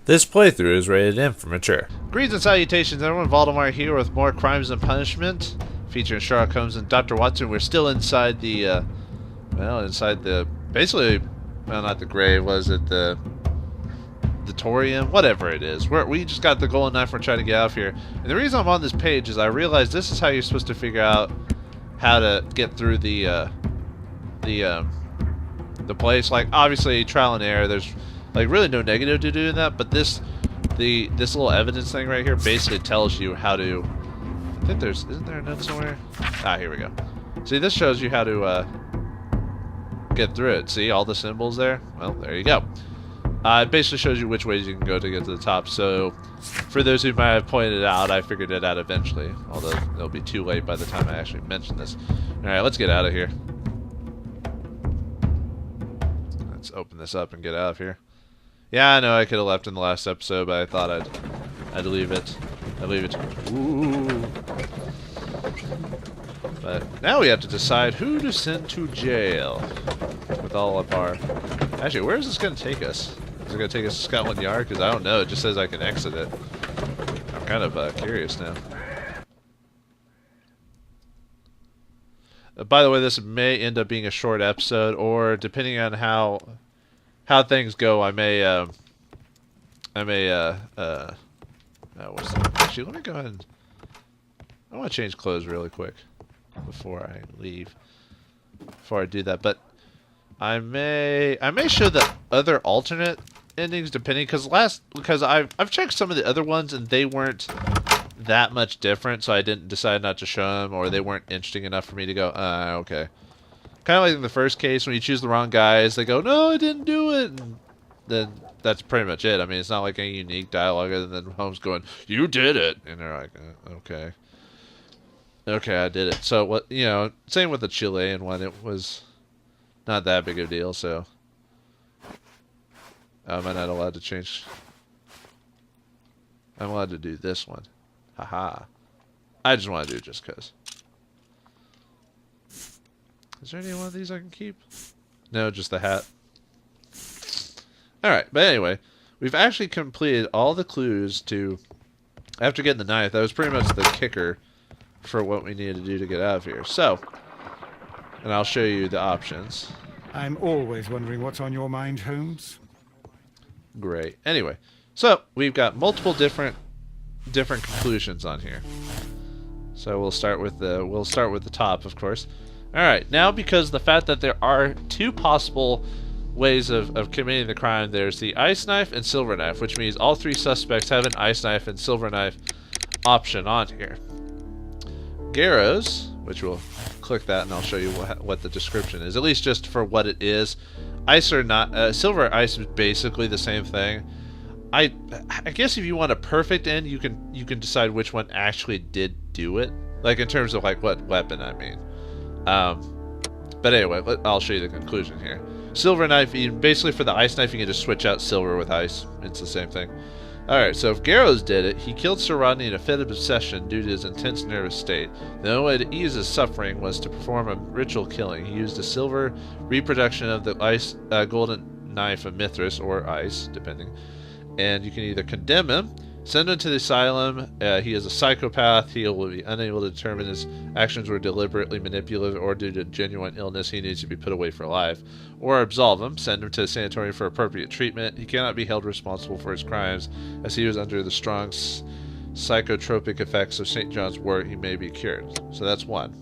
This playthrough is rated M for mature. Greetings and salutations, everyone. Vauldemare here with more Crimes and Punishment, featuring Sherlock Holmes and Dr. Watson. We're still inside the, basically, well, not the grave, was it the Torium? Whatever it is. We just got the golden knife, we're trying to get out of here. And the reason I'm on this page is I realized this is how you're supposed to figure out how to get through the place. Like, obviously, trial and error, there's like really no negative to doing that, but this little evidence thing right here basically tells you how to. I think isn't there a note somewhere? Ah, here we go. See, this shows you how to get through it. See all the symbols there? Well, there you go. It basically shows you which ways you can go to get to the top. So, for those who might have pointed it out, I figured it out eventually. Although it'll be too late by the time I actually mention this. All right, let's get out of here. Let's open this up and get out of here. Yeah, I know I could have left in the last episode, but I thought I'd leave it. I'd leave it. Ooh. But now we have to decide who to send to jail with all of our. Actually, where is this going to take us? Is it going to take us to Scotland Yard? Because I don't know. It just says I can exit it. I'm kind of curious now. By the way, this may end up being a short episode, or depending on how things go, what's that? Actually, let me go ahead and I want to change clothes really quick before I leave. Before I do that, but I may show the other alternate endings depending, because I've checked some of the other ones and they weren't that much different, so I didn't decide not to show them, or they weren't interesting enough for me to go, okay. Kind of like in the first case, when you choose the wrong guys, they go, no, I didn't do it, and then that's pretty much it. I mean, it's not like any unique dialogue other than Holmes going, you did it, and they're like, okay. Okay, I did it. So, what, same with the Chilean one, it was not that big of a deal, so am I not allowed to change? I'm allowed to do this one. Haha. I just want to do it just because. Is there any one of these I can keep? No, just the hat. Alright, but anyway, we've actually completed all the clues to, after getting the knife, that was pretty much the kicker for what we needed to do to get out of here. So, and I'll show you the options. I'm always wondering what's on your mind, Holmes. Great. Anyway, so we've got multiple different conclusions on here. So we'll start with the top, of course. All right. Now, because the fact that there are two possible ways of committing the crime, there's the ice knife and silver knife, which means all three suspects have an ice knife and silver knife option on here. Garrows, which we'll click that and I'll show you what the description is, at least just for what it is. Ice or not, silver or ice is basically the same thing. I guess if you want a perfect end, you can decide which one actually did do it, like in terms of like what weapon I mean. But anyway, I'll show you the conclusion here. Silver knife, basically for the ice knife, you can just switch out silver with ice. It's the same thing. Alright, so if Garrows did it, he killed Sir Rodney in a fit of obsession due to his intense nervous state. The only way to ease his suffering was to perform a ritual killing. He used a silver reproduction of the ice golden knife of Mithras, or ice, depending. And you can either condemn him, send him to the asylum. He is a psychopath. He will be unable to determine his actions were deliberately manipulative or due to genuine illness. He needs to be put away for life. Or absolve him, send him to a sanatorium for appropriate treatment. He cannot be held responsible for his crimes, as he was under the strong psychotropic effects of St. John's wort. He may be cured. So that's one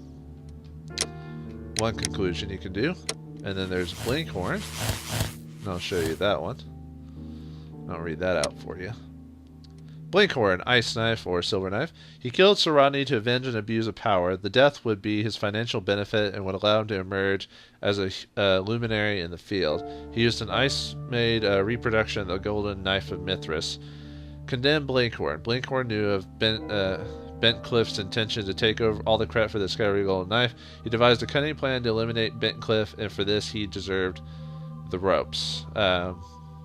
conclusion you can do. And then there's Blinkhorn. And I'll show you that one. I'll read that out for you. Blinkhorn, ice knife or silver knife. He killed Sir Rodney to avenge and abuse of power. The death would be his financial benefit and would allow him to emerge as a luminary in the field. He used an ice-made reproduction of the golden knife of Mithras. Condemn Blinkhorn. Blinkhorn knew of Bentcliffe's intention to take over all the credit for the discovery of the golden knife. He devised a cunning plan to eliminate Bentcliffe, and for this he deserved the ropes.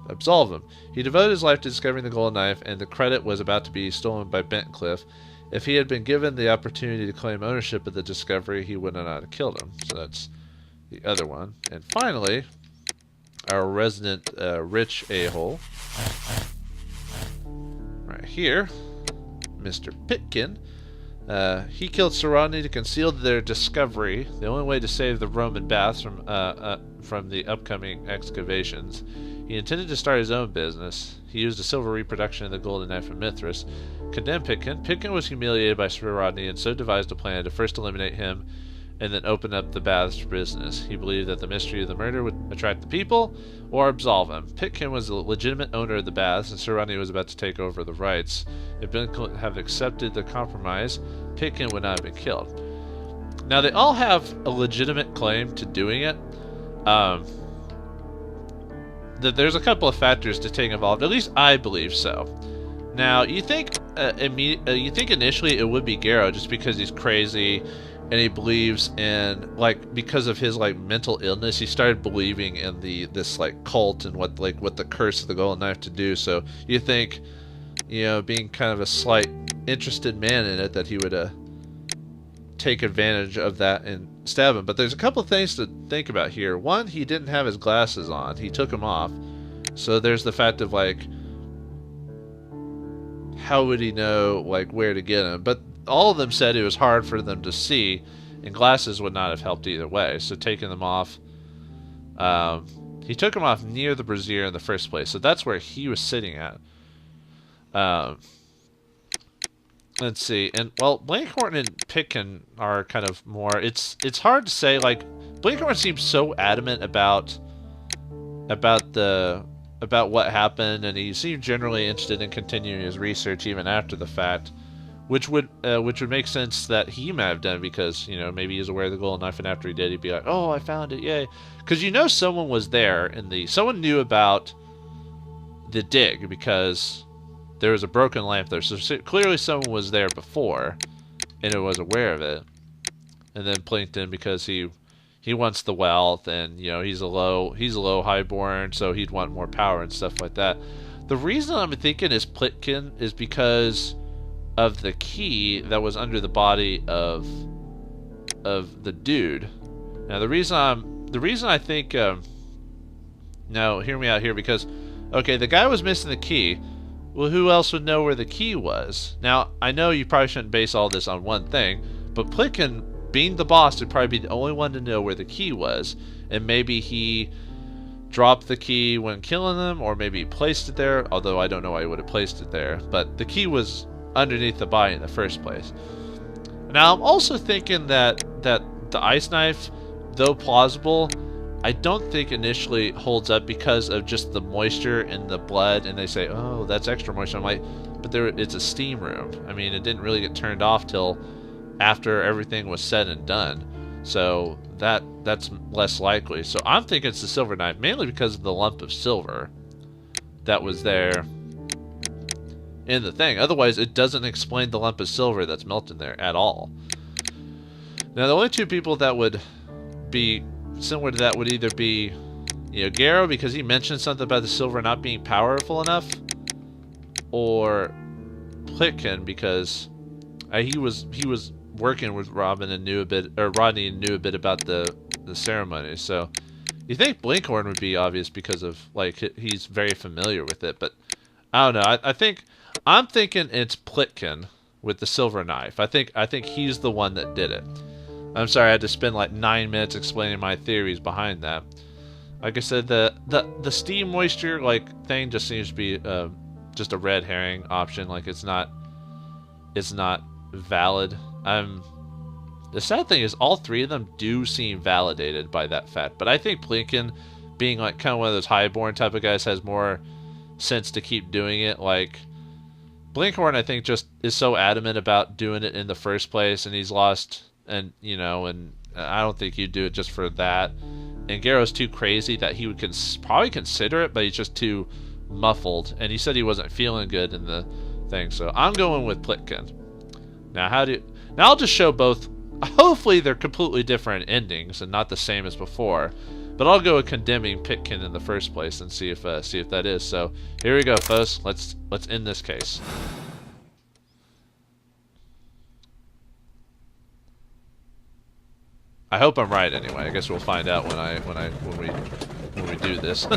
Absolve him. He devoted his life to discovering the golden knife, and the credit was about to be stolen by Bentcliffe. If he had been given the opportunity to claim ownership of the discovery, he would not have killed him. So that's the other one. And finally, our resident rich a-hole. here, Mr. Pitkin, he killed Sir Rodney to conceal their discovery, the only way to save the Roman baths from the upcoming excavations. He intended to start his own business. He used a silver reproduction of the golden knife of Mithras. Condemned Pitkin. Pitkin was humiliated by Sir Rodney and so devised a plan to first eliminate him and then open up the baths for business. He believed that the mystery of the murder would attract the people or absolve him. Pitkin was the legitimate owner of the baths, and Sir Rodney was about to take over the rights. If Blinkhorn had accepted the compromise, Pitkin would not have been killed. Now, they all have a legitimate claim to doing it. That there's a couple of factors to take involved. At least I believe so. Now, you think initially it would be Garrow just because he's crazy and he believes in, like, because of his, like, mental illness, he started believing in this like cult and what the curse of the golden knife to do. So you think, you know, being kind of a slight interested man in it, that he would take advantage of that and stab him. But there's a couple of things to think about here. One, he didn't have his glasses on. He took them off. So there's the fact of, like, how would he know, like, where to get him? But all of them said it was hard for them to see, and glasses would not have helped either way. So taking them off, he took them off near the brazier in the first place. So that's where he was sitting at. Let's see, and well, Blinkhorn and Pitkin are kind of more. It's hard to say. Like, Blinkhorn seems so adamant about what happened, and he seemed generally interested in continuing his research even after the fact, which would make sense that he might have done, because, you know, maybe he's aware of the golden knife, and after he did, he'd be like, "Oh, I found it, yay!" Because, you know, someone was there someone knew about the dig because there was a broken lamp there, so clearly someone was there before, and it was aware of it. And then Plinkton, because he wants the wealth, and, you know, he's a low highborn, so he'd want more power and stuff like that. The reason I'm thinking is Plitkin is because of the key that was under the body of the dude. Now the reason I think now hear me out here, because okay, the guy was missing the key. Well, who else would know where the key was? Now, I know you probably shouldn't base all this on one thing, but Plitkin, being the boss, would probably be the only one to know where the key was, and maybe he dropped the key when killing them, or maybe he placed it there, although I don't know why he would have placed it there, but the key was underneath the body in the first place. Now, I'm also thinking that the ice knife, though plausible, I don't think initially holds up because of just the moisture in the blood, and they say, oh, that's extra moisture. I'm like, but it's a steam room. I mean, it didn't really get turned off till after everything was said and done. So that's less likely. So I'm thinking it's the silver knife, mainly because of the lump of silver that was there in the thing. Otherwise, it doesn't explain the lump of silver that's melted there at all. Now, the only two people that would be similar to that would either be, you know, Garrow, because he mentioned something about the silver not being powerful enough, or Plitkin, because he was working with Rodney and knew a bit about the ceremony. So you think Blinkhorn would be obvious because of, like, he's very familiar with it, but I don't know. I'm thinking it's Plitkin with the silver knife. I think he's the one that did it. I'm sorry I had to spend like 9 minutes explaining my theories behind that. Like I said, the steam moisture like thing just seems to be just a red herring option. Like, it's not valid. The sad thing is all three of them do seem validated by that fact. But I think Plinkin, being like kind of one of those highborn type of guys, has more sense to keep doing it. Like, Blinkhorn, I think, just is so adamant about doing it in the first place, and he's lost. And, you know, and I don't think he'd do it just for that. And Garrow's too crazy that he would probably consider it, but he's just too muffled. And he said he wasn't feeling good in the thing. So I'm going with Plitkin. Now, now I'll just show both. Hopefully they're completely different endings and not the same as before. But I'll go with condemning Pitkin in the first place and see if that is. So here we go, folks. Let's end this case. I hope I'm right anyway. I guess we'll find out when we do this.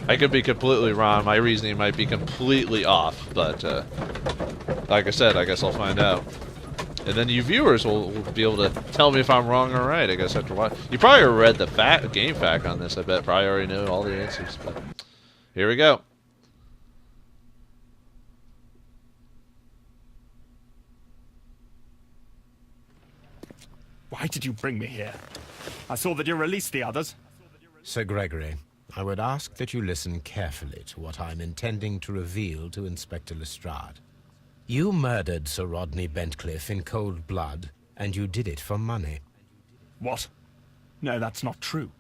I could be completely wrong. My reasoning might be completely off, but like I said, I guess I'll find out. And then you viewers will be able to tell me if I'm wrong or right, I guess, after watching. You probably read the game fact on this, I bet. Probably already know all the answers, but here we go. Why did you bring me here? I saw that you released the others. Sir Gregory, I would ask that you listen carefully to what I'm intending to reveal to Inspector Lestrade. You murdered Sir Rodney Bentcliffe in cold blood, and you did it for money. What? No, that's not true.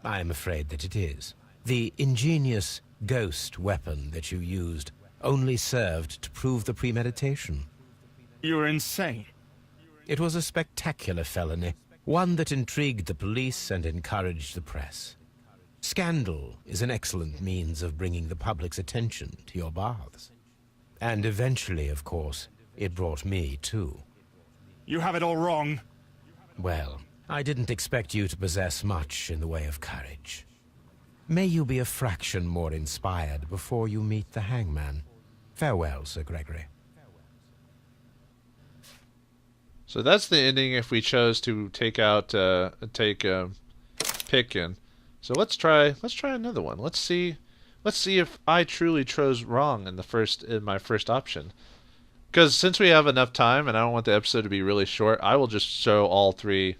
I am afraid that it is. The ingenious ghost weapon that you used only served to prove the premeditation. You're insane. It was a spectacular felony, one that intrigued the police and encouraged the press. Scandal is an excellent means of bringing the public's attention to your baths. And eventually, of course, it brought me too. You have it all wrong. Well, I didn't expect you to possess much in the way of courage. May you be a fraction more inspired before you meet the hangman. Farewell, Sir Gregory. So that's the ending if we chose to take Pitkin. So let's try another one. Let's see if I truly chose wrong in my first option. Because since we have enough time and I don't want the episode to be really short, I will just show all three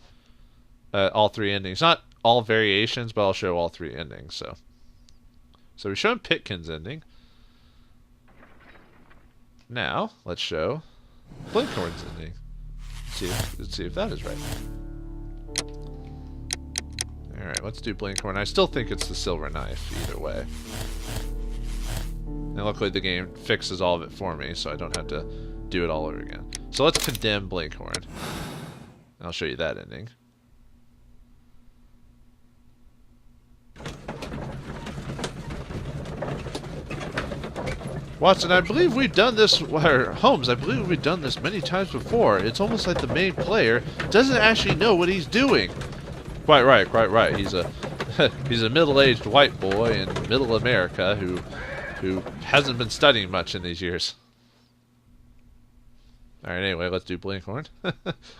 endings. Not all variations, but I'll show all three endings. So we've shown Pitkin's ending. Now let's show Blinkhorn's ending. Let's see if that is right. Alright, let's do Blinkhorn. I still think it's the silver knife, either way. And luckily the game fixes all of it for me, so I don't have to do it all over again. So let's condemn Blinkhorn. I'll show you that ending. Watson, I believe we've done this, or Holmes, I believe we've done this many times before. It's almost like the main player doesn't actually know what he's doing. Quite right, quite right. He's a he's a middle-aged white boy in middle America who hasn't been studying much in these years. Alright, anyway, let's do Blinkhorn.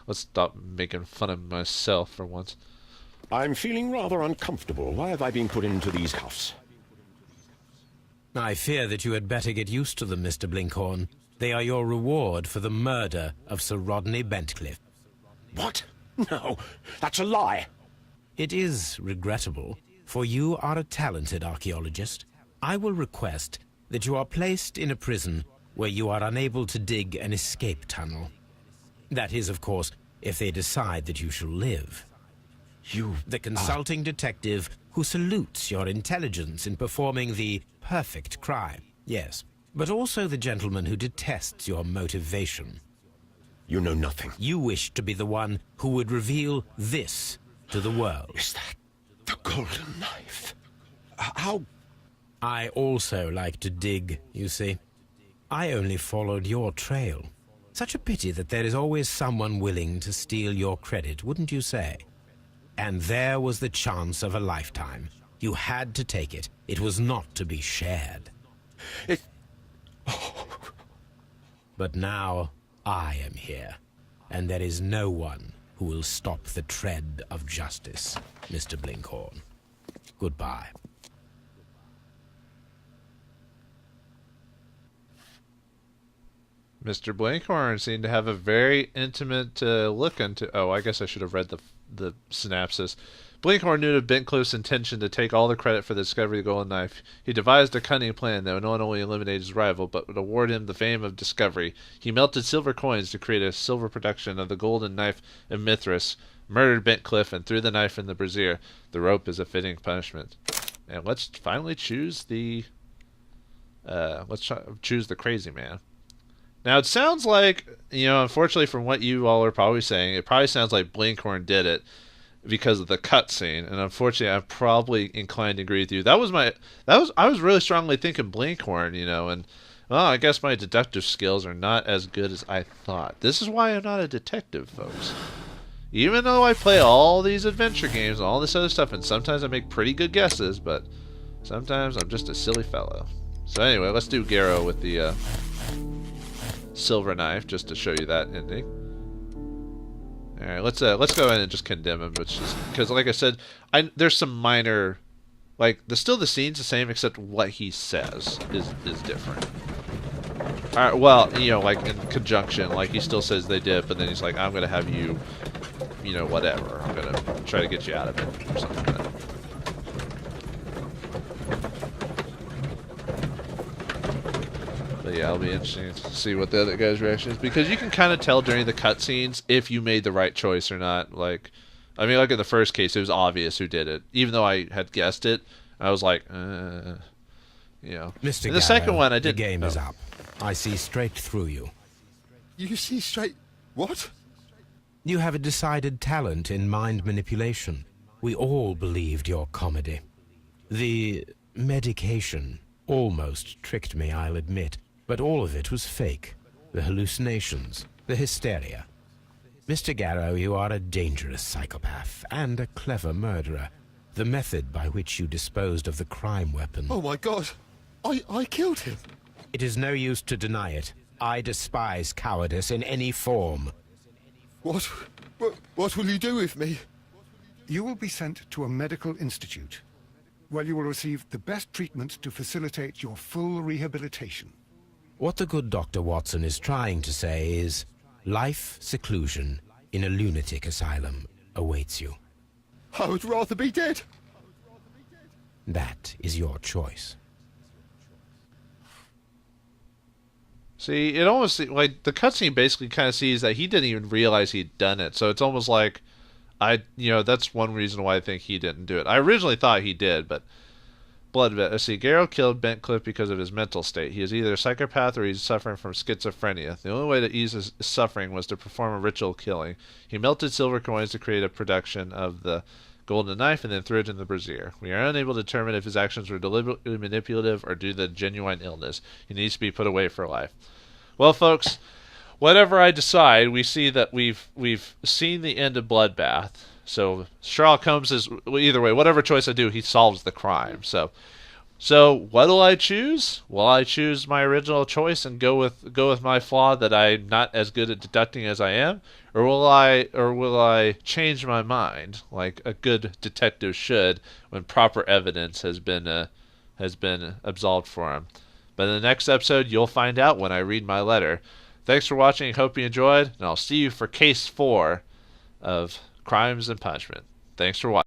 Let's stop making fun of myself for once. I'm feeling rather uncomfortable. Why have I been put into these cuffs? I fear that you had better get used to them, Mr. Blinkhorn. They are your reward for the murder of Sir Rodney Bentcliffe. What? No, that's a lie. It is regrettable, for you are a talented archaeologist. I will request that you are placed in a prison where you are unable to dig an escape tunnel. That is, of course, if they decide that you shall live. The consulting detective who salutes your intelligence in performing the perfect crime. Yes, but also the gentleman who detests your motivation. You know nothing. You wish to be the one who would reveal this to the world. Is that the golden knife? How? I also like to dig, you see. I only followed your trail. Such a pity that there is always someone willing to steal your credit, wouldn't you say? And there was the chance of a lifetime. You had to take it. It was not to be shared. But now I am here, and there is no one who will stop the tread of justice, Mr. Blinkhorn. Goodbye. Mr. Blinkhorn seemed to have a very intimate look into... Oh, I guess I should have read the synopsis. Blinkhorn knew of Bentcliffe's intention to take all the credit for the discovery of the golden knife. He devised a cunning plan that would not only eliminate his rival, but would award him the fame of discovery. He melted silver coins to create a silver production of the golden knife of Mithras, murdered Bentcliffe, and threw the knife in the brazier. The rope is a fitting punishment. And let's finally choose the... choose the crazy man. Now, it sounds like, unfortunately from what you all are probably saying, it probably sounds like Blinkhorn did it because of the cutscene, and unfortunately, I'm probably inclined to agree with you. I was really strongly thinking Blinkhorn, and well, I guess my deductive skills are not as good as I thought. This is why I'm not a detective, folks. Even though I play all these adventure games and all this other stuff, and sometimes I make pretty good guesses, but Sometimes I'm just a silly fellow. So anyway, let's do Garrow with the silver knife, just to show you that ending. All right, let's go ahead and just condemn him, which is because, like I said, there's some minor, like the scene's the same, except what he says is different. All right, well, you know, like in conjunction, like he still says they did, but then he's like, I'm gonna have you, you know, whatever. I'm gonna try to get you out of it or something like that. But yeah, it'll be interesting to see what the other guy's reaction is, because you can kind of tell during the cutscenes if you made the right choice or not. Like, I mean, like in the first case, it was obvious who did it. Even though I had guessed it, I was like, you know. Mr. In the second one, I didn't. The game is up. I see straight through you. You see straight... what? You have a decided talent in mind manipulation. We all believed your comedy. The medication almost tricked me, I'll admit, but all of it was fake. The hallucinations, the hysteria. Mr. Garrow, you are a dangerous psychopath and a clever murderer. The method by which you disposed of the crime weapon... Oh my god! I killed him! It is no use to deny it. I despise cowardice in any form. What will you do with me? You will be sent to a medical institute, where you will receive the best treatment to facilitate your full rehabilitation. What the good Dr. Watson is trying to say is, life seclusion in a lunatic asylum awaits you. I would rather be dead! That is your choice. See, it almost, like, the cutscene basically kind of sees that he didn't even realize he'd done it. So it's almost like, you know, that's one reason why I think he didn't do it. I originally thought he did, but let's see, Garrow killed Bentcliffe because of his mental state. He is either a psychopath or he's suffering from schizophrenia. The only way to ease his suffering was to perform a ritual killing. He melted silver coins to create a production of the golden knife and then threw it in the brazier. We are unable to determine if his actions were deliberately manipulative or due to genuine illness. He needs to be put away for life. Well, folks, whatever I decide, we see that we've seen the end of Bloodbath. So Sherlock Holmes is, either way, whatever choice I do, he solves the crime. So what'll I choose? Will I choose my original choice and go with my flaw that I'm not as good at deducting as I am, or will I change my mind like a good detective should when proper evidence has been absolved for him? But in the next episode, you'll find out when I read my letter. Thanks for watching. Hope you enjoyed, and I'll see you for Case 4 of Crimes and Punishment. Thanks for watching.